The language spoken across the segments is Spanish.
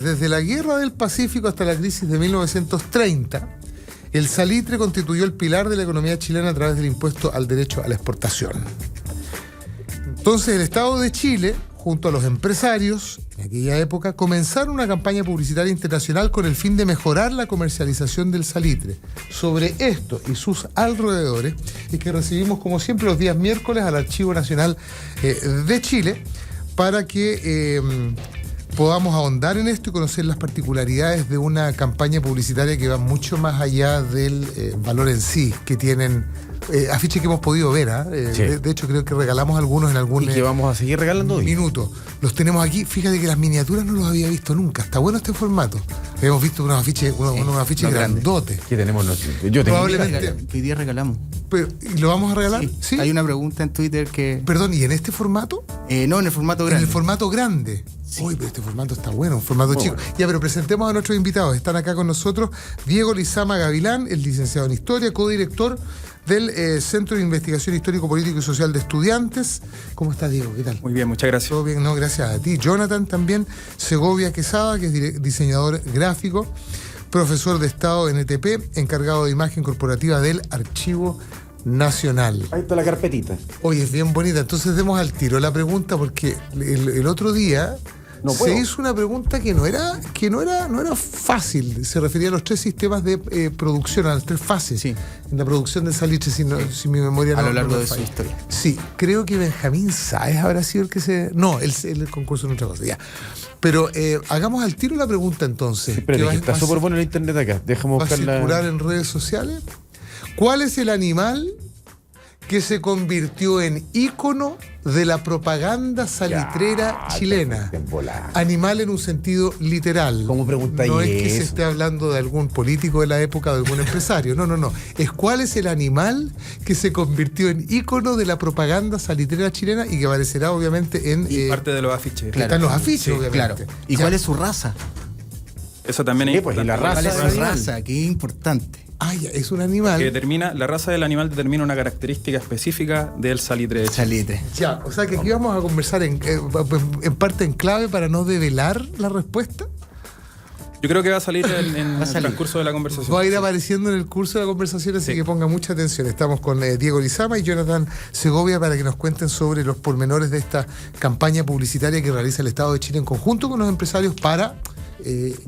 Desde la Guerra del Pacífico hasta la crisis de 1930, el salitre constituyó el pilar de la economía chilena a través del impuesto al derecho a la exportación. Entonces, el Estado de Chile, junto a los empresarios en aquella época, comenzaron una campaña publicitaria internacional con el fin de mejorar la comercialización del salitre. Sobre esto y sus alrededores es que recibimos, como siempre, los días miércoles al Archivo Nacional de Chile para que podamos ahondar en esto y conocer las particularidades de una campaña publicitaria que va mucho más allá del valor en sí que tienen afiches que hemos podido ver. Sí. De hecho, creo que regalamos algunos en algún y que vamos a seguir regalando hoy. minuto. Los tenemos aquí. Fíjate que las miniaturas no los había visto nunca. Está bueno este formato. Hemos visto unos afiches grandotes. ¿Qué tenemos? Yo tengo. Probablemente. Que hoy día regalamos. ¿Y lo vamos a regalar? Sí. ¿Sí? Hay una pregunta en Twitter que... Perdón, ¿y en este formato? No, en el formato grande. En el formato grande. Sí. Uy, pero este formato está bueno, un formato chico. Ya, pero presentemos a nuestros invitados. Están acá con nosotros Diego Lizama Gavilán, el licenciado en Historia, codirector del Centro de Investigación Histórico, Político y Social de Estudiantes. ¿Cómo estás, Diego? ¿Qué tal? Muy bien, muchas gracias. Todo bien, no, gracias a ti. Jonathan también, Segovia Quesada, que es diseñador gráfico, profesor de Estado en ETP, encargado de imagen corporativa del Archivo Nacional. Ahí está la carpetita. Oye, es bien bonita. Entonces demos al tiro la pregunta porque el otro día se hizo una pregunta que no era fácil. Se refería a los 3 sistemas de producción, a las 3 fases en la producción del salitre, si mi memoria no a lo largo no de su falla. historia. Sí, creo que Benjamín Sáez habrá sido el que se... No, el concurso en otra cosa, ya. Pero hagamos al tiro la pregunta entonces. Sí, pero está súper bueno el internet acá. Dejamos ¿Va a buscar circular en redes sociales? ¿Cuál es el animal que se convirtió en ícono de la propaganda salitrera chilena? Animal en un sentido literal. ¿Cómo preguntáis No es que eso? se esté hablando de algún político de la época o de algún empresario. No. Es cuál es el animal que se convirtió en ícono de la propaganda salitrera chilena y que aparecerá obviamente en... Y parte de los afiches. Claro, están los afiches, Sí, obviamente. claro. ¿Y cuál es su raza? Eso también es Sí, pues, y la importante. raza ¿Cuál es su animal. raza? Que es importante. Ah, ya, es un animal. Que la raza del animal determina una característica específica del salitre de Chile. Salitre. Ya, o sea que aquí vamos a conversar en parte en clave para no develar la respuesta. Yo creo que va a salir en Va a el salir. transcurso de la conversación. Va a ir apareciendo en el curso de la conversación, así Sí. que ponga mucha atención. Estamos con Diego Lizama y Jonathan Segovia para que nos cuenten sobre los pormenores de esta campaña publicitaria que realiza el Estado de Chile en conjunto con los empresarios para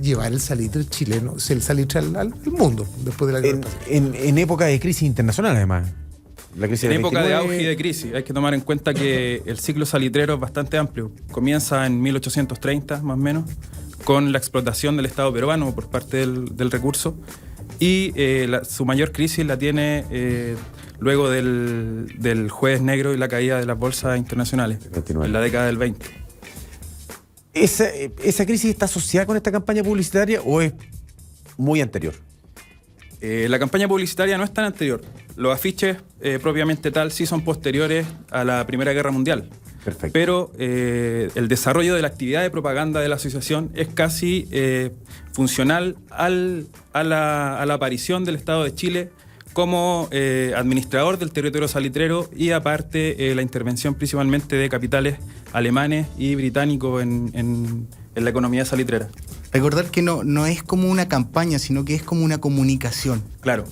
llevar el salitre chileno, el salitre al mundo después de la guerra. En época de crisis internacional, además. La crisis En del época de 29. auge y de crisis, hay que tomar en cuenta que el ciclo salitrero es bastante amplio. Comienza en 1830, más o menos, con la explotación del Estado peruano por parte del recurso. Y su mayor crisis la tiene luego del Jueves Negro y la caída de las bolsas internacionales, 29. en la década del 20. ¿Esa crisis está asociada con esta campaña publicitaria o es muy anterior? La campaña publicitaria no es tan anterior. Los afiches propiamente tal sí son posteriores a la Primera Guerra Mundial. Perfecto. Pero el desarrollo de la actividad de propaganda de la asociación es casi funcional a la aparición del Estado de Chile como administrador del territorio salitrero y aparte la intervención principalmente de capitales alemanes y británicos en la economía salitrera. Recordar que no es como una campaña, sino que es como una comunicación Claro.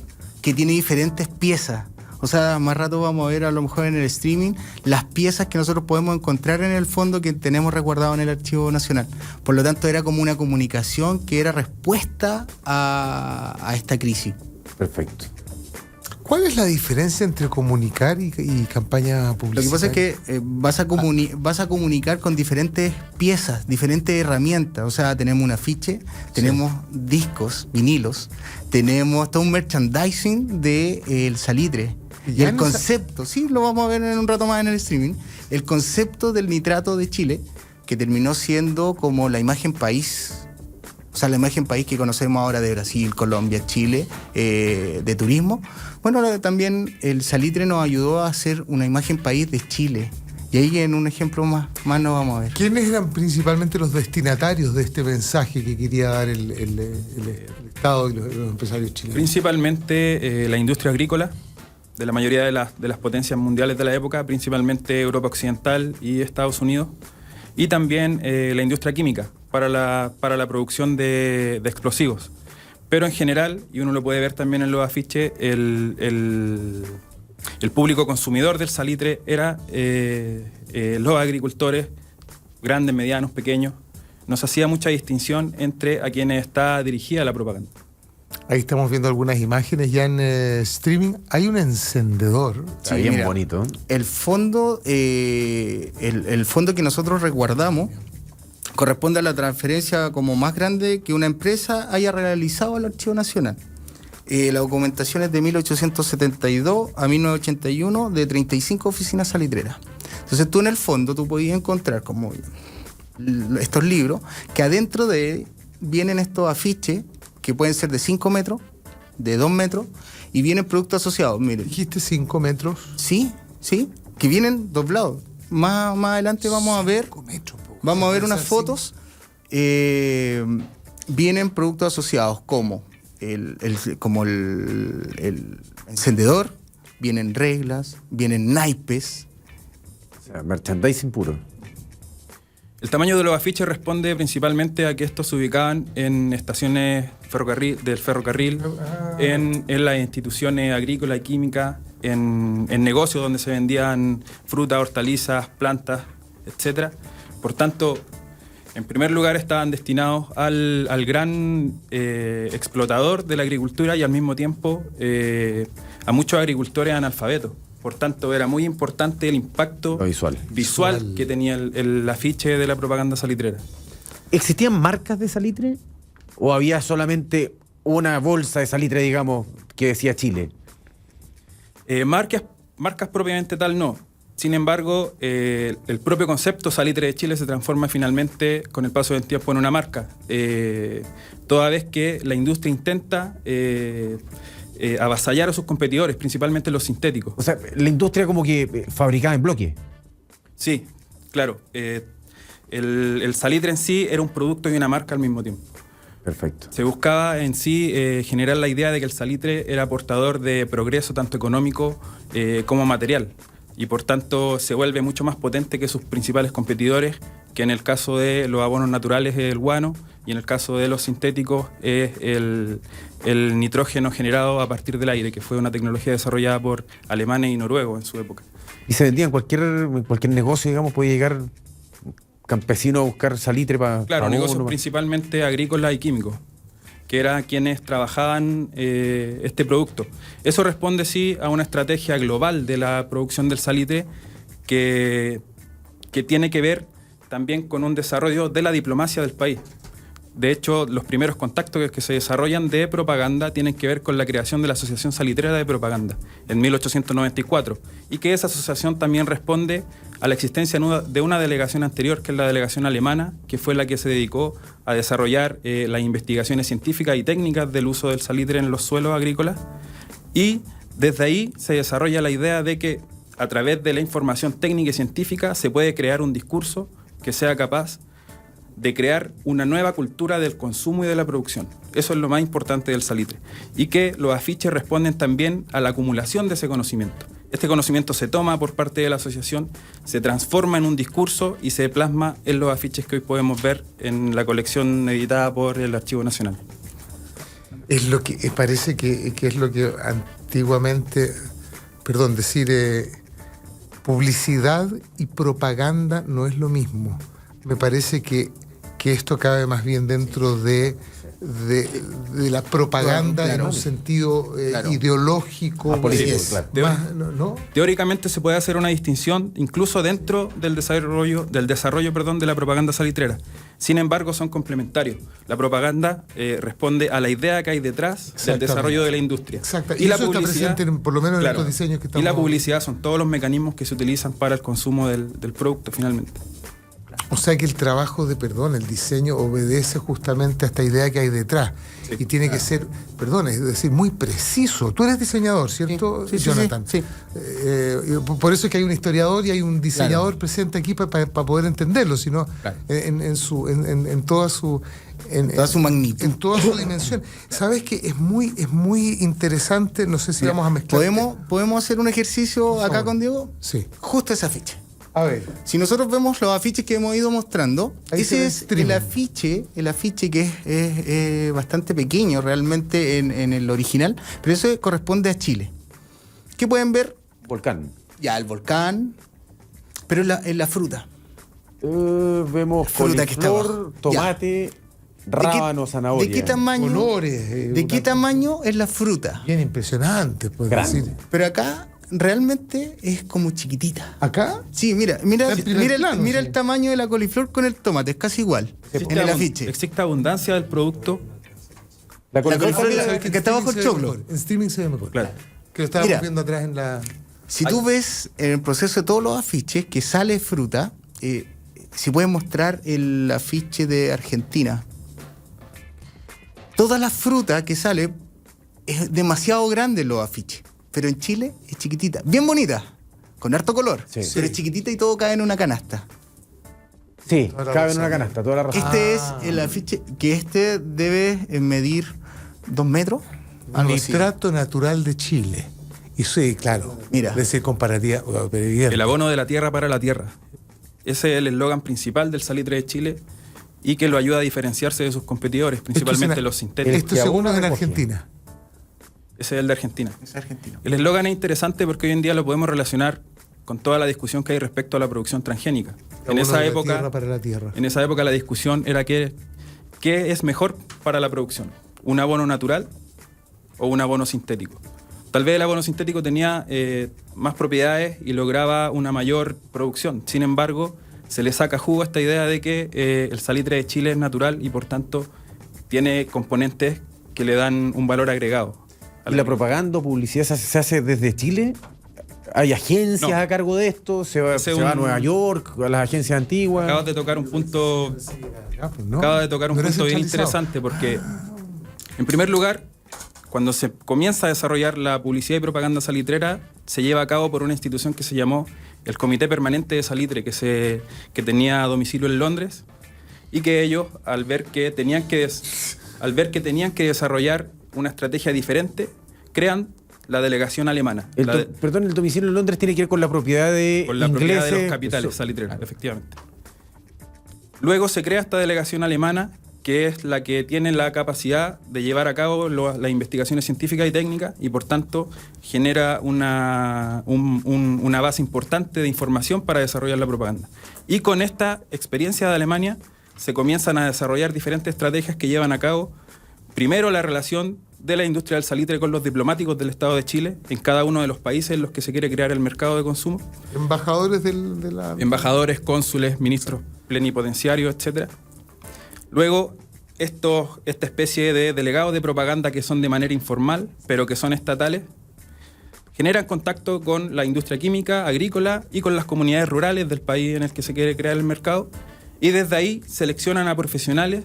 que tiene diferentes piezas. O sea, más rato vamos a ver a lo mejor en el streaming las piezas que nosotros podemos encontrar en el fondo que tenemos resguardado en el Archivo Nacional. Por lo tanto, era como una comunicación que era respuesta a esta crisis. Perfecto. ¿Cuál es la diferencia entre comunicar y campaña publicitaria? Lo que pasa es que vas a comunicar con diferentes piezas, diferentes herramientas. O sea, tenemos un afiche, tenemos discos, vinilos, tenemos todo un merchandising del salitre. Y el concepto, sí, lo vamos a ver en un rato más en el streaming, el concepto del nitrato de Chile, que terminó siendo como la imagen país. O sea, la imagen país que conocemos ahora de Brasil, Colombia, Chile, de turismo. Bueno, también el salitre nos ayudó a hacer una imagen país de Chile. Y ahí en un ejemplo más nos vamos a ver. ¿Quiénes eran principalmente los destinatarios de este mensaje que quería dar el Estado y los empresarios chilenos? Principalmente la industria agrícola de la mayoría de las potencias mundiales de la época, principalmente Europa Occidental y Estados Unidos, y también la industria química, para la producción de explosivos. Pero en general, y uno lo puede ver también en los afiches, el público consumidor del salitre era los agricultores, grandes, medianos, pequeños. No se hacía mucha distinción entre a quienes está dirigida la propaganda. Ahí estamos viendo algunas imágenes ya en streaming. Hay un encendedor. Está bien mira, bonito. El fondo, el fondo que nosotros resguardamos corresponde a la transferencia como más grande que una empresa haya realizado al Archivo Nacional. La documentación es de 1872 a 1981 de 35 oficinas salitreras. Entonces tú en el fondo tú podías encontrar como estos libros que adentro de vienen estos afiches que pueden ser de 5 metros, de 2 metros y vienen productos asociados. Miren. Dijiste 5 metros. Sí, que vienen doblados. Más adelante vamos a ver. 5 metros. Vamos a ver unas fotos. Vienen productos asociados como el encendedor, vienen reglas, vienen naipes. O sea, merchandising puro. El tamaño de los afiches responde principalmente a que estos se ubicaban en estaciones del ferrocarril, en las instituciones agrícolas y químicas, en negocios donde se vendían frutas, hortalizas, plantas, etc. Por tanto, en primer lugar estaban destinados al gran explotador de la agricultura y al mismo tiempo a muchos agricultores analfabetos. Por tanto, era muy importante el impacto visual que tenía el afiche de la propaganda salitrera. ¿Existían marcas de salitre? ¿O había solamente una bolsa de salitre, digamos, que decía Chile? Marcas propiamente tal no. Sin embargo, el propio concepto Salitre de Chile se transforma finalmente con el paso del tiempo en una marca. Toda vez que la industria intenta avasallar a sus competidores, principalmente los sintéticos. O sea, la industria como que fabricaba en bloque. Sí, claro. El salitre en sí era un producto y una marca al mismo tiempo. Perfecto. Se buscaba en sí generar la idea de que el salitre era portador de progreso tanto económico como material. Y por tanto se vuelve mucho más potente que sus principales competidores, que en el caso de los abonos naturales es el guano y en el caso de los sintéticos es el nitrógeno generado a partir del aire, que fue una tecnología desarrollada por alemanes y noruegos en su época. Y se vendía en cualquier negocio, digamos, podía llegar campesino a buscar salitre para... Claro, negocios principalmente agrícolas y químicos, que eran quienes trabajaban este producto. Eso responde, sí, a una estrategia global de la producción del salitre que tiene que ver también con un desarrollo de la diplomacia del país. De hecho, los primeros contactos que se desarrollan de propaganda tienen que ver con la creación de la Asociación Salitrera de Propaganda en 1894, y que esa asociación también responde a la existencia de una delegación anterior, que es la delegación alemana, que fue la que se dedicó a desarrollar las investigaciones científicas y técnicas del uso del salitre en los suelos agrícolas, y desde ahí se desarrolla la idea de que a través de la información técnica y científica se puede crear un discurso que sea capaz de crear una nueva cultura del consumo y de la producción. Eso es lo más importante del salitre. Y que los afiches responden también a la acumulación de ese conocimiento. Este conocimiento se toma por parte de la asociación, se transforma en un discurso y se plasma en los afiches que hoy podemos ver en la colección editada por el Archivo Nacional. Es lo que parece que es lo que antiguamente, decir publicidad y propaganda no es lo mismo. Me parece que esto cabe más bien dentro de la propaganda, claro, en un sentido ideológico, político, claro. ¿No? Teóricamente se puede hacer una distinción incluso dentro del desarrollo de la propaganda salitrera. Sin embargo, son complementarios. La propaganda responde a la idea que hay detrás del desarrollo de la industria. Exacto. Y la eso publicidad está presente por lo menos en estos diseños que estamos... Y la publicidad son todos los mecanismos que se utilizan para el consumo del producto finalmente. O sea que el trabajo el diseño obedece justamente a esta idea que hay detrás. Sí, y tiene que ser, es decir, muy preciso. Tú eres diseñador, ¿cierto, sí, Jonathan? Sí. Por eso es que hay un historiador y hay un diseñador presente aquí para poder entenderlo, sino en toda su magnitud. En toda su dimensión. ¿Sabes qué? Es muy interesante, no sé si vamos a mezclar. ¿Podemos hacer un ejercicio acá con Diego? Sí. Justo esa ficha. A ver, Si nosotros vemos los afiches que hemos ido mostrando, Ahí se ve ese es streaming. el afiche que es bastante pequeño realmente en el original, pero eso corresponde a Chile. ¿Qué pueden ver? Volcán. Ya, el volcán, pero en la fruta. Vemos Fruta que está coliflor, abajo. tomate, rábano, zanahoria. ¿De qué tamaño? colores. ¿De qué tamaño es la fruta? Bien impresionante, puedes Grande. decir. Pero acá realmente es como chiquitita. ¿Acá? Sí, mira Está en primer plano, sí. el tamaño de la coliflor con el tomate, es casi igual en el afiche. Existe abundancia del producto. La coliflor, coliflor- Mira, que en está bajo streaming el se ve choclo. mejor. En streaming se ve mejor. Claro. Que lo estábamos Mira. viendo atrás en la... Si tú ves en el proceso de todos los afiches que sale fruta, si puedes mostrar el afiche de Argentina. Toda la fruta que sale es demasiado grande en los afiches, pero en Chile es chiquitita, bien bonita, con harto color, Sí. pero Sí. es chiquitita y todo cae en una canasta. sí, Toda la cabe en razón. una canasta, toda la razón. Este es el afiche que debe medir 2 metros. Algo así. Nitrato natural de Chile. Y sí, claro. Mira. De ser comparativa. El abono de la tierra para la tierra. Ese es el eslogan principal del salitre de Chile y que lo ayuda a diferenciarse de sus competidores, principalmente los sintéticos. Esto que según abona en recoge. Argentina. Ese es el de Argentina. Es argentino. El eslogan es interesante porque hoy en día lo podemos relacionar con toda la discusión que hay respecto a la producción transgénica. En Abono esa de la época, tierra para la tierra. en esa época la discusión era qué es mejor para la producción, un abono natural o un abono sintético. Tal vez el abono sintético tenía más propiedades y lograba una mayor producción. Sin embargo, se le saca jugo a esta idea de que el salitre de Chile es natural y por tanto tiene componentes que le dan un valor agregado. ¿Y la propaganda o publicidad se hace desde Chile? ¿Hay agencias No. a cargo de esto? ¿Se va, Ese se va a un- Nueva York, a las agencias antiguas? Acabas de tocar un punto Ah, pues no. Acaba de tocar un No era punto bien centralizado. interesante porque, en primer lugar, cuando se comienza a desarrollar la publicidad y propaganda salitrera, se lleva a cabo por una institución que se llamó el Comité Permanente de Salitre, que tenía domicilio en Londres, y que ellos, al ver que tenían que desarrollar una estrategia diferente, crean la delegación alemana. Perdón, el domicilio en Londres tiene que ver con la propiedad de Con la propiedad de ingleses. los capitales Eso. salitreros, efectivamente. Luego se crea esta delegación alemana, que es la que tiene la capacidad de llevar a cabo las investigaciones científicas y técnicas y por tanto genera una base importante de información para desarrollar la propaganda. Y con esta experiencia de Alemania se comienzan a desarrollar diferentes estrategias que llevan a cabo primero la relación de la industria del salitre con los diplomáticos del Estado de Chile en cada uno de los países en los que se quiere crear el mercado de consumo. Embajadores de la... Embajadores, cónsules, ministros plenipotenciarios, etc. Luego, esta especie de delegados de propaganda que son de manera informal, pero que son estatales, generan contacto con la industria química, agrícola y con las comunidades rurales del país en el que se quiere crear el mercado, y desde ahí seleccionan a profesionales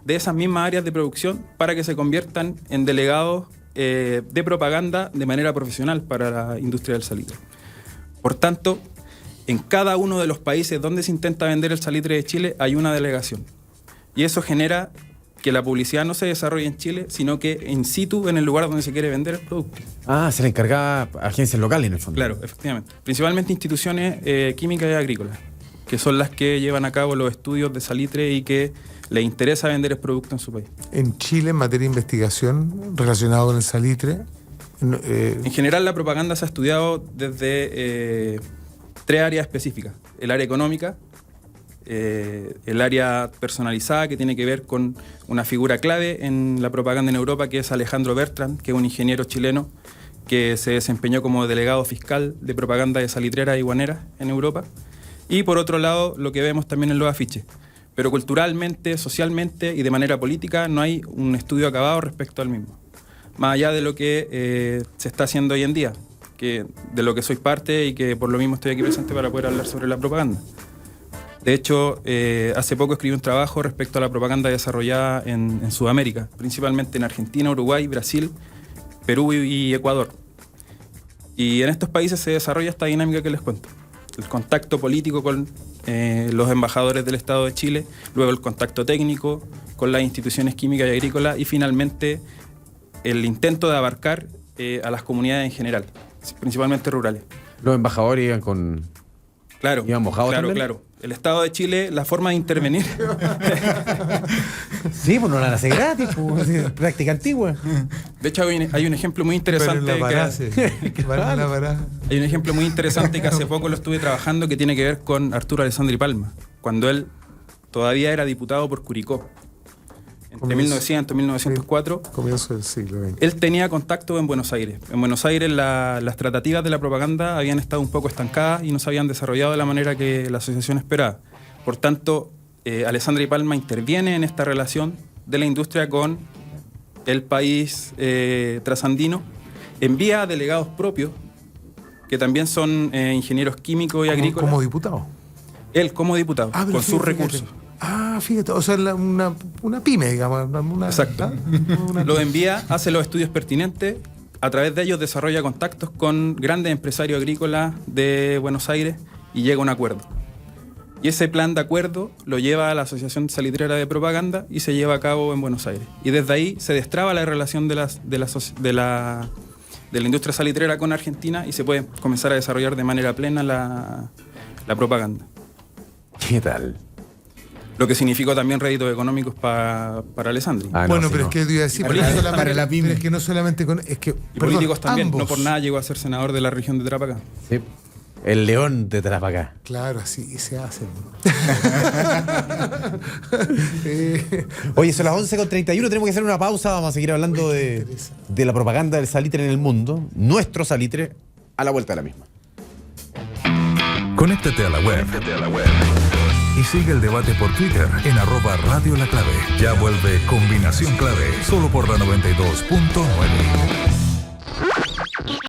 de esas mismas áreas de producción para que se conviertan en delegados de propaganda de manera profesional para la industria del salitre. Por tanto, en cada uno de los países donde se intenta vender el salitre de Chile hay una delegación. Y eso genera que la publicidad no se desarrolle en Chile, sino que in situ, en el lugar donde se quiere vender el producto. Ah, se le encargaba a agencias locales en el fondo. Claro, efectivamente. Principalmente instituciones químicas y agrícolas, que son las que llevan a cabo los estudios de salitre y que les interesa vender el producto en su país. En Chile, en materia de investigación relacionada con el salitre, En general, la propaganda se ha estudiado desde 3 áreas específicas. El área económica, el área personalizada, que tiene que ver con una figura clave en la propaganda en Europa, que es Alejandro Bertrand, que es un ingeniero chileno que se desempeñó como delegado fiscal de propaganda de salitreras y guaneras en Europa. Y por otro lado, lo que vemos también en los afiches. Pero culturalmente, socialmente y de manera política no hay un estudio acabado respecto al mismo. Más allá de lo que se está haciendo hoy en día, de lo que soy parte y que por lo mismo estoy aquí presente para poder hablar sobre la propaganda. De hecho, hace poco escribí un trabajo respecto a la propaganda desarrollada en Sudamérica, principalmente en Argentina, Uruguay, Brasil, Perú y Ecuador. Y en estos países se desarrolla esta dinámica que les cuento. El contacto político con los embajadores del Estado de Chile, luego el contacto técnico con las instituciones químicas y agrícolas y finalmente el intento de abarcar a las comunidades en general, principalmente rurales. Los embajadores iban con Claro, ¿Iban mojados claro, también? claro. El Estado de Chile, la forma de intervenir. Sí, pues no la hace gratis, pues, es práctica antigua. De hecho, hay un ejemplo muy interesante. Pero en la que- parase. Van en la parada. Hay un ejemplo muy interesante que hace poco lo estuve trabajando que tiene que ver con Arturo Alessandri Palma, cuando él todavía era diputado por Curicó. Entre Comienzo. 1900 y 1904, Comienzo del siglo XX. él tenía contacto en Buenos Aires. En Buenos Aires las tratativas de la propaganda habían estado un poco estancadas y no se habían desarrollado de la manera que la asociación esperaba. Por tanto, Alessandri Palma interviene en esta relación de la industria con el país trasandino, envía delegados propios, que también son ingenieros químicos y agrícolas. Como diputado. Él como diputado, Ah, pero con sus fíjate. recursos. Ah, fíjate, o sea, una pyme, digamos. Exacto. Una Lo envía, hace los estudios pertinentes, a través de ellos desarrolla contactos con grandes empresarios agrícolas de Buenos Aires y llega a un acuerdo. Y ese plan de acuerdo lo lleva a la Asociación Salitrera de Propaganda y se lleva a cabo en Buenos Aires. Y desde ahí se destraba la relación de la industria salitrera con Argentina y se puede comenzar a desarrollar de manera plena la propaganda. ¿Qué tal? Lo que significó también réditos económicos para Alessandri. Ah, no, bueno, sí, pero no. es que te iba a decir, Para pero la- no solamente- para la pyme. pero es que no solamente con. Es que, Y políticos también, ambos. no por nada llegó a ser senador de la región de Tarapacá. Sí. El león de Tarapacá. Claro, así se hacen. Oye, son las 11:31, tenemos que hacer una pausa, vamos a seguir hablando de la propaganda del salitre en el mundo, nuestro salitre, a la vuelta de la misma. Conéctate a la web. Y sigue el debate por Twitter en @Radio La Clave. Ya vuelve Combinación Clave, solo por la 92.9.